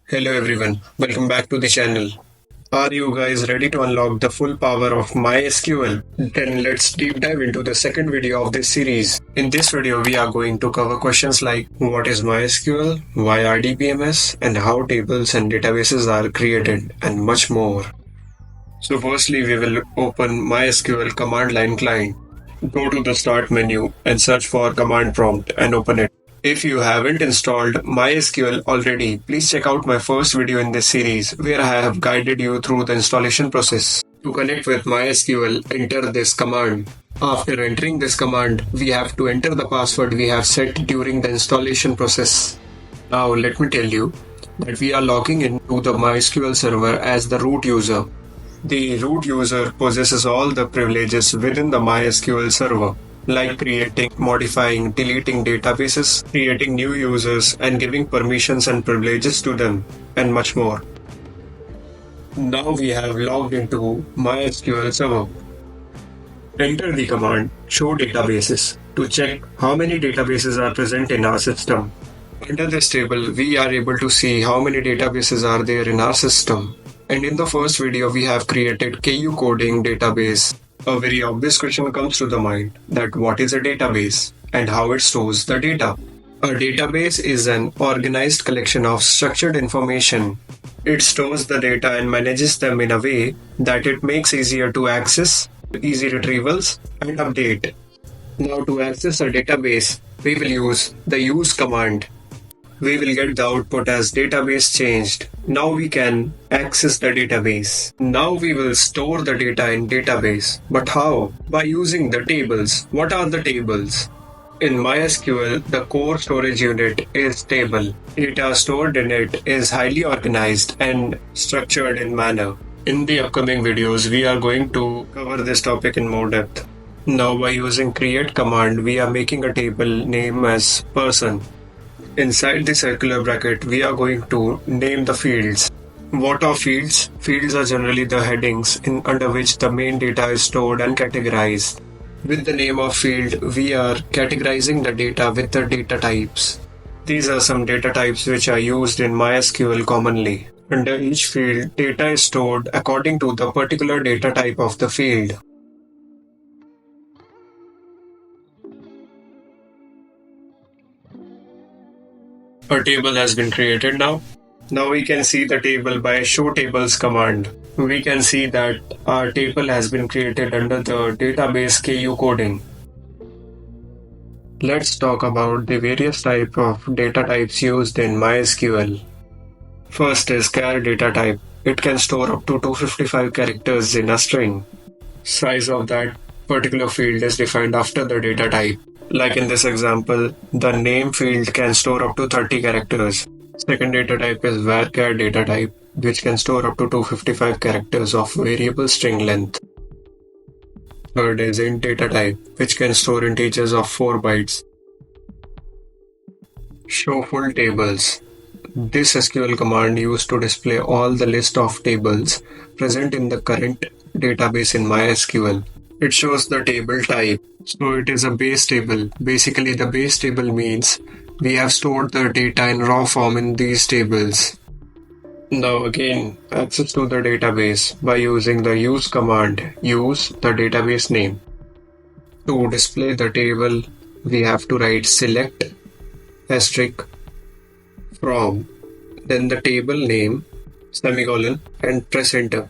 Hello everyone, welcome back to the channel. Are you guys ready to unlock the full power of MySQL? Then let's deep dive into the second video of this series. In this video, we are going to cover questions like what is MySQL, why are DBMS, and how tables and databases are created, and much more. So firstly, we will open MySQL command line client. Go to the start menu and search for command prompt and open it. If you haven't installed MySQL already, please check out my first video in this series where I have guided you through the installation process. To connect with MySQL, enter this command. After entering this command, we have to enter the password we have set during the installation process. Now let me tell you that we are logging into the MySQL server as the root user. The root user possesses all the privileges within the MySQL server, like creating, modifying, deleting databases, creating new users, and giving permissions and privileges to them, and much more. Now we have logged into MySQL server. Enter the command show databases to check how many databases are present in our system. Under this table, we are able to see how many databases are there in our system. And in the first video, we have created KU coding database. A very obvious question comes to the mind that what is a database and how it stores the data. A database is an organized collection of structured information. It stores the data and manages them in a way that it makes easier to access, easy retrievals, and update. Now to access a database, we will use the use command. We will get the output as database changed. Now we can access the database. Now we will store the data in database. But how? By using the tables. What are the tables? In MySQL, the core storage unit is table. Data stored in it is highly organized and structured in manner. In the upcoming videos, we are going to cover this topic in more depth. Now by using create command, we are making a table name as person. Inside the circular bracket, we are going to name the fields. What are fields? Fields are generally the headings under which the main data is stored and categorized. With the name of field, we are categorizing the data with the data types. These are some data types which are used in MySQL commonly. Under each field, data is stored according to the particular data type of the field. A table has been created now. Now we can see the table by show tables command. We can see that our table has been created under the database KU coding. Let's talk about the various types of data types used in MySQL. First is char data type. It can store up to 255 characters in a string. Size of that particular field is defined after the data type. Like in this example, the name field can store up to 30 characters. Second data type is varchar data type, which can store up to 255 characters of variable string length. Third is int data type, which can store integers of 4 bytes. Show full tables. This SQL command used to display all the list of tables present in the current database in MySQL. It shows the table type. So it is a base table. Basically, the base table means we have stored the data in raw form in these tables. Now again, access to the database by using the use command. Use the database name. To display the table, we have to write select asterisk from, then the table name, semicolon, and press enter.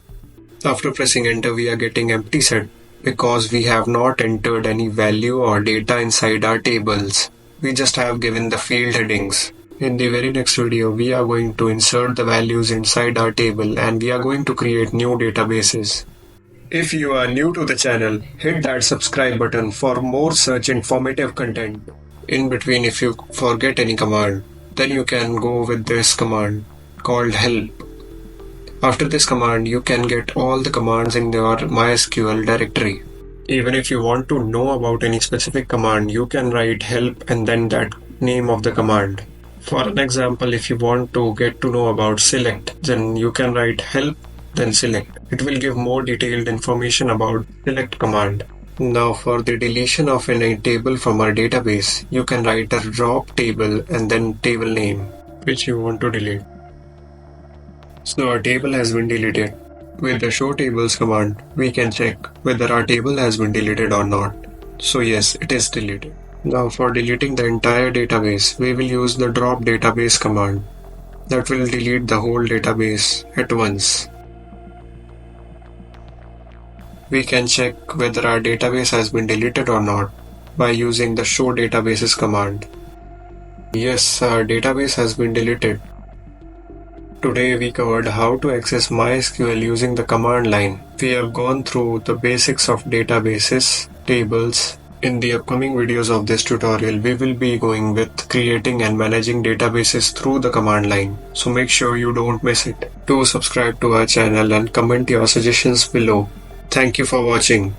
After pressing enter, we are getting empty set because we have not entered any value or data inside our tables. We just have given the field headings. In the very next video, we are going to insert the values inside our table and we are going to create new databases. If you are new to the channel, hit that subscribe button for more such informative content. In between, if you forget any command, then you can go with this command called help. After this command, you can get all the commands in your MySQL directory. Even if you want to know about any specific command, you can write help and then that name of the command. For an example, if you want to get to know about select, then you can write help, then select. It will give more detailed information about select command. Now for the deletion of any table from our database, you can write a drop table and then table name, which you want to delete. So our table has been deleted. With the show tables command, we can check whether our table has been deleted or not. So yes, it is deleted. Now for deleting the entire database, we will use the drop database command. That will delete the whole database at once. We can check whether our database has been deleted or not by using the show databases command. Yes, our database has been deleted. Today we covered how to access MySQL using the command line. We have gone through the basics of databases, tables. In the upcoming videos of this tutorial, we will be going with creating and managing databases through the command line. So make sure you don't miss it. Do subscribe to our channel and comment your suggestions below. Thank you for watching.